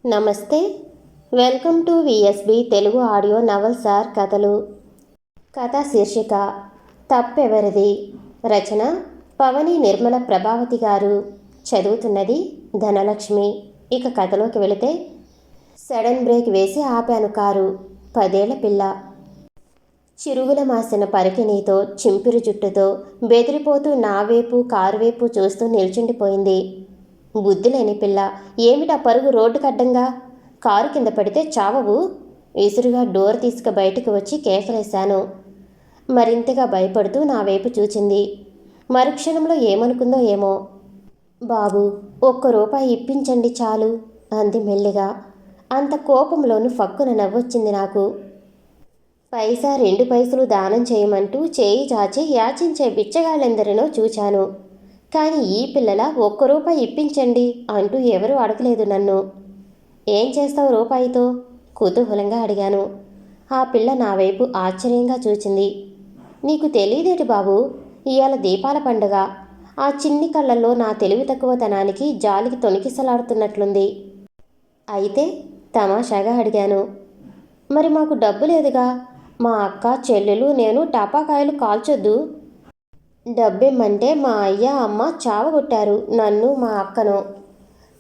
నమస్తే. Welcome to VSB Telugu audio novels or కథలు. కథ శీర్షిక తప్పెవరిది. రచన పవని నిర్మల ప్రభావతి గారు. చదువుతున్నది ధనలక్ష్మి. ఇక కథలోకి వెళితే, సడన్ బ్రేక్ వేసి ఆపాను కారు. 10 ఏళ్ల పిల్ల. చిరుగుల మాసిన పరికిణీతో, చింపిరి జుట్టుతో బెదిరిపోతూ నా వైపు కారు వైపు చూస్తూ నిల్చుండిపోయింది. బుద్ధి లేని పిల్ల. ఏమిటా పరుగు రోడ్డుకడ్డంగా? కారు కింద పడితే చావవు. విసురుగా డోర్ తీసుకు బయటికి వచ్చి కేకలేశాను. మరింతగా భయపడుతూ నా వైపు చూచింది. మరుక్షణంలో ఏమనుకుందో ఏమో. బాబు, ₹1 ఇప్పించండి చాలు అంది మెల్లిగా. అంత కోపంలోనూ ఫక్కున నవ్వొచ్చింది నాకు. పైసా 2 పైసలు దానం చేయమంటూ చేయి చాచి యాచించే బిచ్చగాళ్ళెందరినో చూచాను. కానీ ఈ పిల్లల ₹1 ఇప్పించండి అంటూ ఎవరూ అడగలేదు నన్ను. ఏం చేస్తావు రూపాయితో? కుతూహలంగా అడిగాను. ఆ పిల్ల నా వైపు ఆశ్చర్యంగా చూచింది. నీకు తెలియదేటి బాబు, ఇవాళ దీపాల పండుగ. ఆ చిన్ని కళ్ళల్లో నా తెలివి తక్కువతనానికి జాలికి తొణికిసలాడుతున్నట్లుంది. అయితే తమాషాగా అడిగాను. మరి మాకు డబ్బు లేదుగా. మా అక్క, చెల్లెలు, నేను టపాకాయలు కాల్చొద్దు. డబ్బిమ్మంటే మా అయ్య అమ్మ చావగొట్టారు నన్ను, మా అక్కను.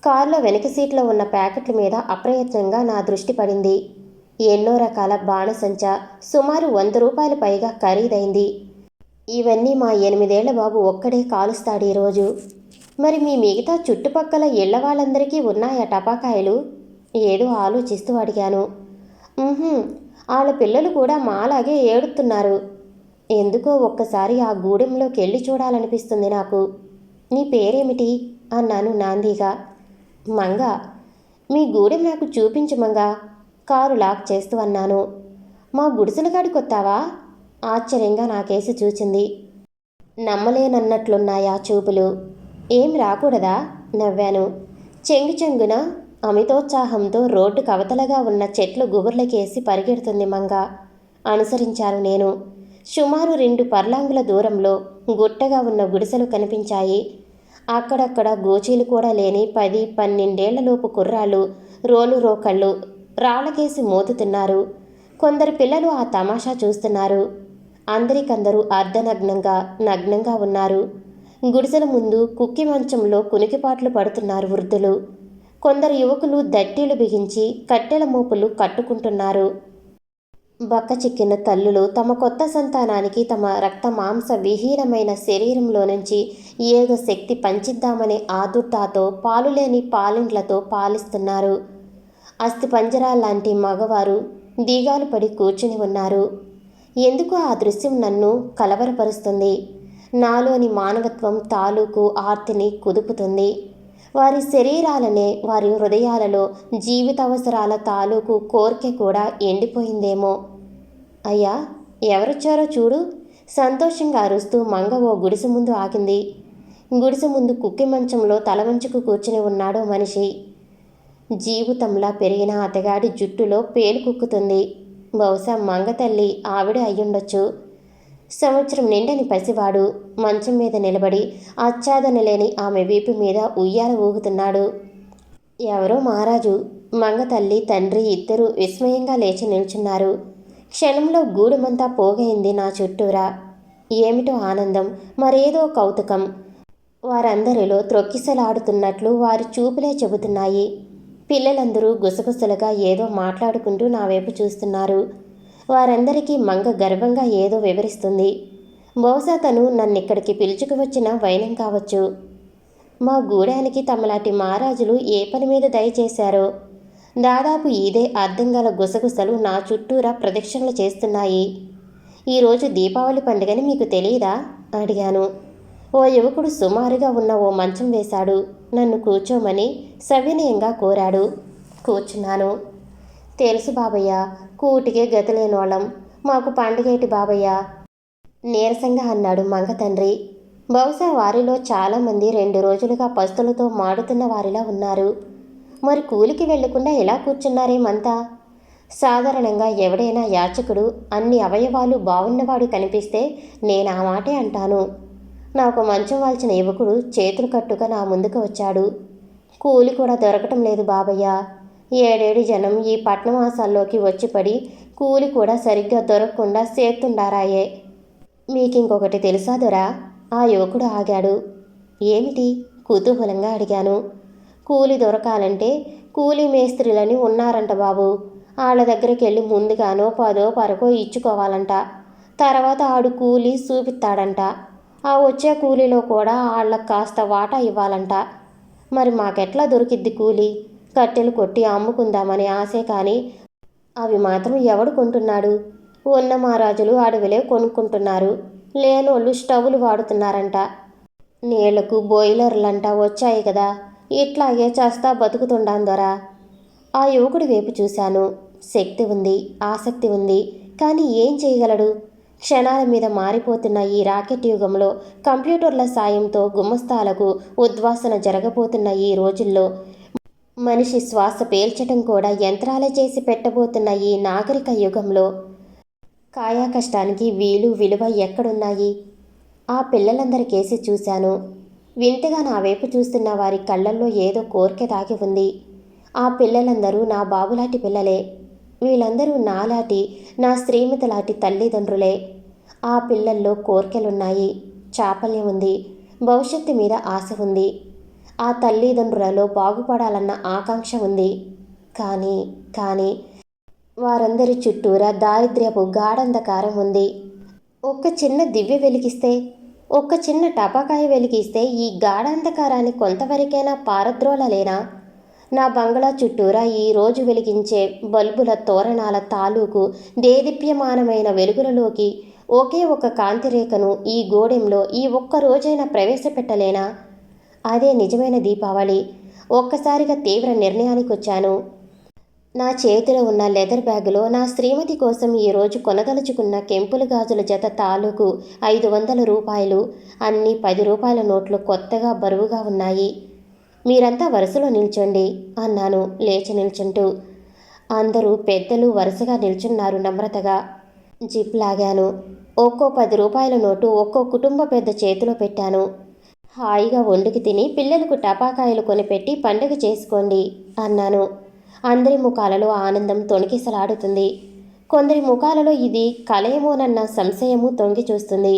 కారులో వెనక సీట్లో ఉన్న ప్యాకెట్ల మీద అప్రయత్నంగా నా దృష్టి పడింది. ఎన్నో రకాల బాణసంచ, సుమారు ₹100 పైగా ఖరీదైంది. ఇవన్నీ మా 8 ఏళ్ల బాబు ఒక్కడే కాలుస్తాడు ఈరోజు. మరి మీ మిగతా చుట్టుపక్కల ఇళ్ల వాళ్ళందరికీ ఉన్నాయా టపాకాయలు? ఏదో ఆలోచిస్తూ అడిగాను. వాళ్ళ పిల్లలు కూడా మాలాగే ఏడుతున్నారు. ఎందుకో ఒక్కసారి ఆ గూడెంలోకి వెళ్ళి చూడాలనిపిస్తుంది నాకు. నీ పేరేమిటి అన్నాను నాందీగా. మంగ. మీ గూడెం నాకు చూపించు మంగ, కారు లాక్ చేస్తూ అన్నాను. మా గుడిసెల కాడికొత్తావా? ఆశ్చర్యంగా నాకేసి చూచింది. నమ్మలేనన్నట్లున్నాయా చూపులు. ఏం రాకూడదా? నవ్వాను. చెంగున అమితోత్సాహంతో రోడ్డు కవతలగా ఉన్న చెట్లు గుబుర్లకేసి పరిగెడుతుంది మంగ. అనుసరించాను నేను. సుమారు 2 పర్లాంగుల దూరంలో గుట్టగా ఉన్న గుడిసెలు కనిపించాయి. అక్కడక్కడ గోచీలు కూడా లేని 10-12 ఏళ్లలోపు కుర్రాళ్ళు రోకళ్ళు రాళ్ళకేసి మోతుతున్నారు. కొందరు పిల్లలు ఆ తమాషా చూస్తున్నారు. అందరికందరూ నగ్నంగా ఉన్నారు. గుడిసెల ముందు కుక్కి మంచంలో కునికిపాట్లు పడుతున్నారు వృద్ధులు. కొందరు యువకులు దట్టీలు బిగించి కట్టెల మోపులు కట్టుకుంటున్నారు. బక్క చిక్కిన తల్లులు తమ కొత్త సంతానానికి తమ రక్త మాంస విహీనమైన శరీరంలో నుంచి ఏదో శక్తి పంచిద్దామనే ఆదుర్దాతో పాలులేని పాలింట్లతో పాలిస్తున్నారు. అస్థిపంజరాల్లాంటి మగవారు దీగాలు పడి కూర్చుని ఉన్నారు. ఎందుకు ఆ దృశ్యం నన్ను కలవరపరుస్తుంది. నాలోని మానవత్వం తాలూకు ఆర్తిని కుదుపుతుంది. వారి శరీరాలనే వారి హృదయాలలో జీవితావసరాల తాలూకు కోర్కె కూడా ఎండిపోయిందేమో. అయ్యా, ఎవరొచ్చారో చూడు. సంతోషంగా అరుస్తూ మంగ ఓ గుడిసె ముందు ఆగింది. గుడిసె ముందు కుక్కి మంచంలో తలవంచుకు కూర్చుని ఉన్నాడో మనిషి. జీవితంలా పెరిగిన అతగాడి జుట్టులో పేలు కుక్కుతుంది. బహుశా మంగ తల్లి ఆవిడే అయ్యుండొచ్చు. సంవత్సరం నిండని పసివాడు మంచం మీద నిలబడి ఆచ్ఛాదన లేని ఆమె వీపు మీద ఉయ్యాల ఊగుతున్నాడు. ఎవరో మహారాజు. మంగ తల్లి తండ్రి ఇద్దరూ విస్మయంగా లేచి నిల్చున్నారు. క్షణంలో గూడెమంతా పోగైంది నా చుట్టూరా. ఏమిటో ఆనందం, మరేదో కౌతుకం. వారందరిలో త్రొక్కిసలాడుతున్నట్లు వారి చూపులే చెబుతున్నాయి. పిల్లలందరూ గుసగుసలుగా ఏదో మాట్లాడుకుంటూ నా వైపు చూస్తున్నారు. వారందరికీ మంగ గర్వంగా ఏదో వివరిస్తుంది. బహుశా తను నన్నిక్కడికి పిలుచుకువచ్చిన వైనం కావచ్చు. మా గూడానికి తమలాంటి మహారాజులు ఏ పని మీద దయచేశారో. దాదాపు ఇదే అర్థం గల గుసగుసలు నా చుట్టూరా ప్రదక్షిణలు చేస్తున్నాయి. ఈరోజు దీపావళి పండుగని మీకు తెలియదా? అడిగాను. ఓ యువకుడు సుమారుగా ఉన్న ఓ మంచం వేశాడు. నన్ను కూర్చోమని సవినయంగా కోరాడు. కూర్చున్నాను. తెలుసు బాబయ్య, కూటికే గతిలేనోళ్ళం. మాకు పండుగేటి బాబయ్య నీరసంగా అన్నాడు మంగ తండ్రి. బహుశా వారిలో చాలామంది 2 రోజులుగా పస్తులతో మాడుతున్న వారిలా ఉన్నారు. మరి కూలికి వెళ్లకుండా ఎలా కూర్చున్నారేమంతా? సాధారణంగా ఎవడైనా యాచకుడు అన్ని అవయవాలు బాగున్నవాడు కనిపిస్తే నేను ఆ మాటే అంటాను. నాకు మంచం వాల్చిన యువకుడు చేతులు కట్టుగా నా ముందుకు వచ్చాడు. కూలి కూడా దొరకటం లేదు బాబయ్య. ఏడేడి జనం ఈ పట్నవాసాల్లోకి వచ్చిపడి కూలి కూడా సరిగ్గా దొరకకుండా సేత్తుండారాయే. మీకింకొకటి తెలుసా దొరా? ఆ యువకుడు ఆగాడు. ఏమిటి? కుతూహలంగా అడిగాను. కూలి దొరకాలంటే కూలీ మేస్త్రీలని ఉన్నారంట బాబు. వాళ్ళ దగ్గరికెళ్ళి ముందుగానో 10 10 ఇచ్చుకోవాలంట. తర్వాత ఆడు కూలి చూపిస్తాడంట. ఆ వచ్చే కూలీలో కూడా వాళ్ళకి కాస్త వాటా ఇవ్వాలంట. మరి మాకెట్లా దొరికిద్ది కూలి? కట్టెలు కొట్టి అమ్ముకుందామని ఆశే కానీ అవి మాత్రం ఎవడు కొంటున్నాడు? ఉన్న మహారాజులు అడవులే కొనుక్కుంటున్నారు. లేనోళ్ళు స్టవ్లు వాడుతున్నారంట. నీళ్లకు బాయిలర్లంట వచ్చాయి కదా. ఇట్లాగే చస్తా బతుకుతుండాం దొరా. ఆ యువకుడి వైపు చూశాను. శక్తి ఉంది, ఆసక్తి ఉంది. కానీ ఏం చేయగలడు? క్షణాల మీద మారిపోతున్న ఈ రాకెట్ యుగంలో కంప్యూటర్ల సాయంతో గుమస్తాలకు ఉద్వాసన జరగబోతున్న ఈ రోజుల్లో మనిషి శ్వాస పీల్చటం కూడా యంత్రాలే చేసి పెట్టబోతున్న ఈ నాగరిక యుగంలో కాయా కష్టానికి విలువ ఎక్కడున్నాయి? ఆ పిల్లలందరికేసి చూశాను. వింతగా నా వైపు చూస్తున్న వారి కళ్ళల్లో ఏదో కోరిక దాగి ఉంది. ఆ పిల్లలందరూ నా బాబులాంటి పిల్లలే. వీళ్ళందరూ నాలాంటి, నా శ్రీమతిలాంటి తల్లిదండ్రులే. ఆ పిల్లల్లో కోర్కెలున్నాయి, చాపల్యం ఉంది, భవిష్యత్తు మీద ఆశ ఉంది. ఆ తల్లిదండ్రులలో బాగుపడాలన్న ఆకాంక్ష ఉంది. కానీ వారందరి చుట్టూరా దారిద్ర్యపు గాఢంధకారం ఉంది. ఒక్క చిన్న దివ్య వెలిగిస్తే, ఒక్క చిన్న టపాకాయ వెలిగిస్తే ఈ గాఢాంధకారాన్ని కొంతవరకైనా పారద్రోలలేనా? నా బంగ్లా చుట్టూరా ఈరోజు వెలిగించే బల్బుల తోరణాల తాలూకు దేదీప్యమానమైన వెలుగులలోకి ఒకే ఒక కాంతిరేఖను ఈ గోడెంలో ఈ ఒక్క రోజైనా ప్రవేశపెట్టలేనా? అదే నిజమైన దీపావళి. ఒక్కసారిగా తీవ్ర నిర్ణయానికి వచ్చాను. నా చేతిలో ఉన్న లెదర్ బ్యాగులో నా శ్రీమతి కోసం ఈరోజు కొనదలుచుకున్న కెంపులు గాజుల జత తాలూకు 500 రూపాయలు, అన్నీ 10 రూపాయల నోట్లు కొత్తగా బరువుగా ఉన్నాయి. మీరంతా వరుసలో నిల్చోండి అన్నాను లేచి నిల్చుంటూ. అందరూ పెద్దలు వరుసగా నిల్చున్నారు నమ్రతగా. జిప్ లాగాను. ఒక్కో 10 రూపాయల నోటు ఒక్కో కుటుంబ పెద్ద చేతిలో పెట్టాను. హాయిగా వండుకి తిని పిల్లలకు టపాకాయలు కొనిపెట్టి పండుగ చేసుకోండి అన్నాను. అందరి ముఖాలలో ఆనందం తొణికిసలాడుతుంది. కొందరి ముఖాలలో ఇది కలయేమోనన్న సంశయము తొంగి చూస్తుంది.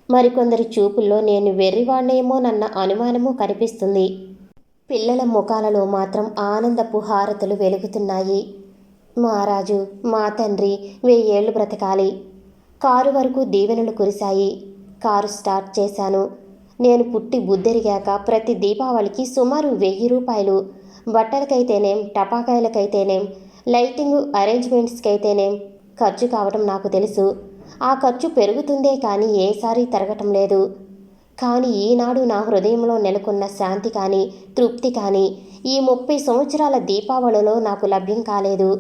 మరికొందరి చూపుల్లో నేను వెర్రివాణ్ణేమోనన్న అనుమానము కనిపిస్తుంది. పిల్లల ముఖాలలో మాత్రం ఆనందపు హారతులు వెలుగుతున్నాయి. మహారాజు, మా తండ్రి 1000 ఏళ్ళు బ్రతకాలి. కారు వరకు దీవెనలు కురిశాయి. కారు స్టార్ట్ చేశాను. నేను పుట్టి బుద్ధెరిగాక ప్రతి దీపావళికి సుమారు 1000 రూపాయలు బట్టలకైతేనేం, టపాకాయలకైతేనేం, లైటింగ్ అరేంజ్మెంట్స్కైతేనేం ఖర్చు కావటం నాకు తెలుసు. ఆ ఖర్చు పెరుగుతుందే కానీ ఏసారి తరగటం లేదు. కానీ ఈనాడు నా హృదయంలో నెలకొన్న శాంతి కానీ, తృప్తి కానీ ఈ 30 సంవత్సరాల దీపావళిలో నాకు లభ్యం కాలేదు.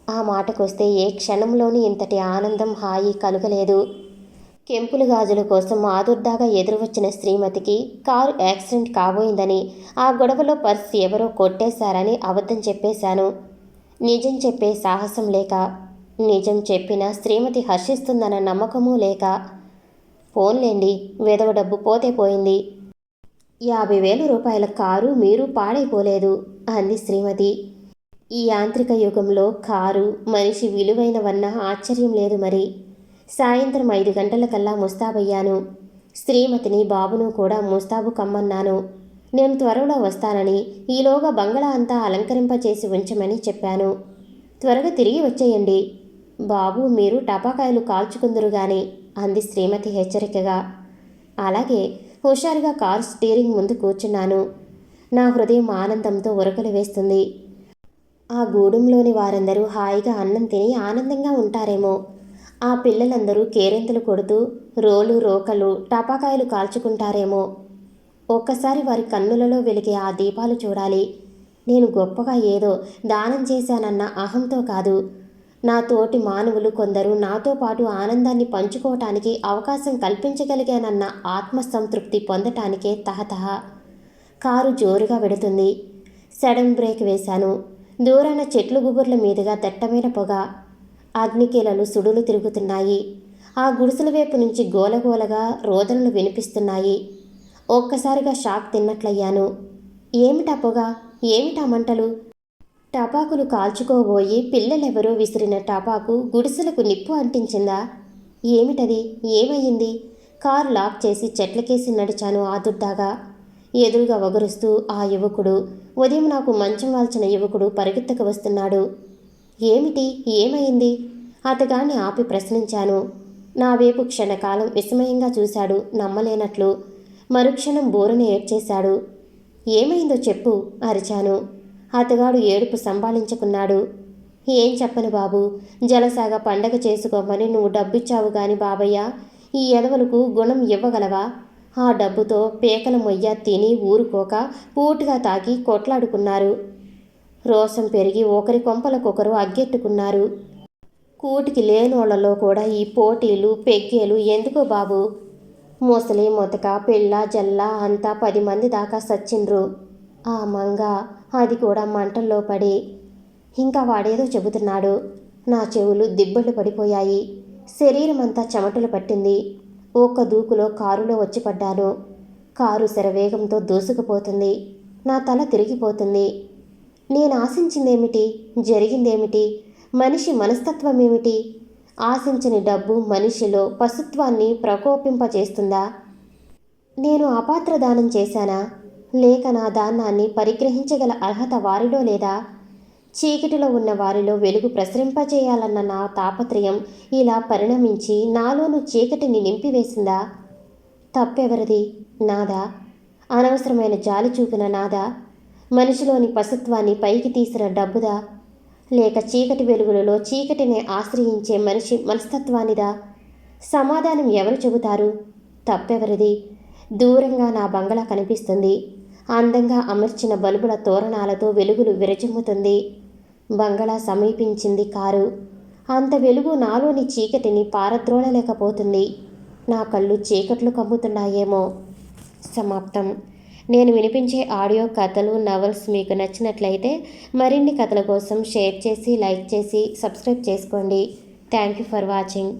ఆ మాటకొస్తే ఏ క్షణంలోనూ ఇంతటి ఆనందం, హాయి కలుగలేదు. కెంపులు గాజుల కోసం ఆదుర్దాగా ఎదురువచ్చిన శ్రీమతికి కారు యాక్సిడెంట్ కాబోయిందని, ఆ గొడవలో పర్స్ ఎవరో కొట్టేశారని అబద్ధం చెప్పేశాను. నిజం చెప్పే సాహసం లేక, నిజం చెప్పినా శ్రీమతి హర్షిస్తుందన్న నమ్మకమూ లేక, పోన్లేండి వెధవ డబ్బు పోతే పోయింది, 50,000 రూపాయల కారు మీరు పాడైపోలేదు అంది శ్రీమతి. ఈ యాంత్రిక యుగంలో కారు, మనిషి విలువైనవన్న ఆశ్చర్యం లేదు మరి. సాయంత్రం 5 గంటలకల్లా ముస్తాబయ్యాను. శ్రీమతిని, బాబును కూడా ముస్తాబు కమ్మన్నాను. నేను త్వరలో వస్తానని, ఈలోగా బంగళా అంతా అలంకరింపచేసి ఉంచమని చెప్పాను. త్వరగా తిరిగి వచ్చేయండి బాబు, మీరు టపాకాయలు కాల్చుకుందురుగాని అంది శ్రీమతి హెచ్చరికగా. అలాగే హుషారుగా కారు స్టీరింగ్ ముందు కూర్చున్నాను. నా హృదయం ఆనందంతో ఉరకలు వేస్తుంది. ఆ గూడెంలోని వారందరూ హాయిగా అన్నం తిని ఆనందంగా ఉంటారేమో. ఆ పిల్లలందరూ కేరింతలు కొడుతూ రోలు రోకలు టపాకాయలు కాల్చుకుంటారేమో. ఒక్కసారి వారి కన్నులలో వెలిగే ఆ దీపాలు చూడాలి. నేను గొప్పగా ఏదో దానం చేశానన్న అహంతో కాదు, నా తోటి మానవులు కొందరు నాతో పాటు ఆనందాన్ని పంచుకోవటానికి అవకాశం కల్పించగలిగానన్న ఆత్మసంతృప్తి పొందటానికే తహతహ. కారు జోరుగా వెడుతుంది. సడన్ బ్రేక్ వేశాను. దూరాన చెట్లు గుబుర్ల మీదుగా దట్టమైన పొగ, అగ్నికీలలు సుడులు తిరుగుతున్నాయి. ఆ గుడిసెల వైపు నుంచి గోలగోలగా రోదనలు వినిపిస్తున్నాయి. ఒక్కసారిగా షాక్ తిన్నట్లయ్యాను. ఏమిటా పొగ, ఏమిటా మంటలు? టపాకులు కాల్చుకోబోయి పిల్లలెవరో విసిరిన టపాకు గుడిసెలకు నిప్పు అంటించిందా? ఏమిటది? ఏమయ్యింది? కారు లాక్ చేసి చెట్లకేసి నడిచాను ఆదుర్దాగా. ఎదురుగా ఒగరుస్తూ ఆ యువకుడు, ఉదయం నాకు మంచం వాల్చిన యువకుడు పరుగెత్తుకు వస్తున్నాడు. ఏమిటి? ఏమైంది? అతగాన్ని ఆపి ప్రశ్నించాను. నా వైపు క్షణకాలం విస్మయంగా చూశాడు, నమ్మలేనట్లు. మరుక్షణం బోరున ఏడ్చేశాడు. ఏమైందో చెప్పు అరిచాను. అతగాడు ఏడుపు సంభాళించుకున్నాడు. ఏం చెప్పను బాబు, జలసాగా పండగ చేసుకోమని నువ్వు డబ్బిచ్చావు గాని బాబయ్య, ఈ ఎదవలకు గుణం ఇవ్వగలవా? ఆ డబ్బుతో పేకల మొయ్య తిని ఊరుకోక పూటుగా తాకి కొట్లాడుకున్నారు. రోషం పెరిగి ఒకరి కొంపలకొకరు అగ్గెట్టుకున్నారు. కూటికి లేనోళ్లలో కూడా ఈ పోటీలు పెగ్గేలు ఎందుకో బాబు? ముసలి మొతక పిల్ల జల్ల అంతా 10 మంది దాకా సచ్చిండ్రు. ఆ మంగ అది కూడా మంటల్లో పడి. ఇంకా వాడేదో చెబుతున్నాడు. నా చెవులు దిబ్బలు పడిపోయాయి. శరీరమంతా చెమటలు పట్టింది. ఒక్క దూకులో కారులో వచ్చి పడ్డాను. కారు శరవేగంతో దూసుకుపోతుంది. నా తల తిరిగిపోతుంది. నేను ఆశించిందేమిటి? జరిగిందేమిటి? మనిషి మనస్తత్వమేమిటి? ఆశించని డబ్బు మనిషిలో పశుత్వాన్ని ప్రకోపింపచేస్తుందా? నేను అపాత్రదానం చేశానా? లేక నా దానాన్ని పరిగ్రహించగల అర్హత వారిలో లేదా? చీకటిలో ఉన్న వారిలో వెలుగు ప్రసరింపచేయాలన్న నా తాపత్రయం ఇలా పరిణమించి నాలోనూ చీకటిని నింపివేసిందా? తప్పెవరిది? నాదా? అనవసరమైన జాలి చూపిన నాదా? మనిషిలోని పశుత్వాన్ని పైకి తీసిన డబ్బుదా? లేక చీకటి వెలుగులలో చీకటిని ఆశ్రయించే మనిషి మనస్తత్వానిదా? సమాధానం ఎవరు చెబుతారు? తప్పెవరిది? దూరంగా నా బంగళా కనిపిస్తుంది. అందంగా అమర్చిన బల్బుల తోరణాలతో వెలుగులు విరజిమ్ముతుంది. బంగళా సమీపించింది కారు. అంత వెలుగు నాలోని చీకటిని పారద్రోలలేకపోతుంది. నా కళ్ళు చీకట్లు కమ్ముతున్నాయేమో. సమాప్తం. నేను వినిపించే ఆడియో కథలు, నవల్స్ మీకు నచ్చినట్లయితే మరిన్ని కథల కోసం షేర్ చేసి, లైక్ చేసి, సబ్స్క్రైబ్ చేసుకోండి. Thank you for watching.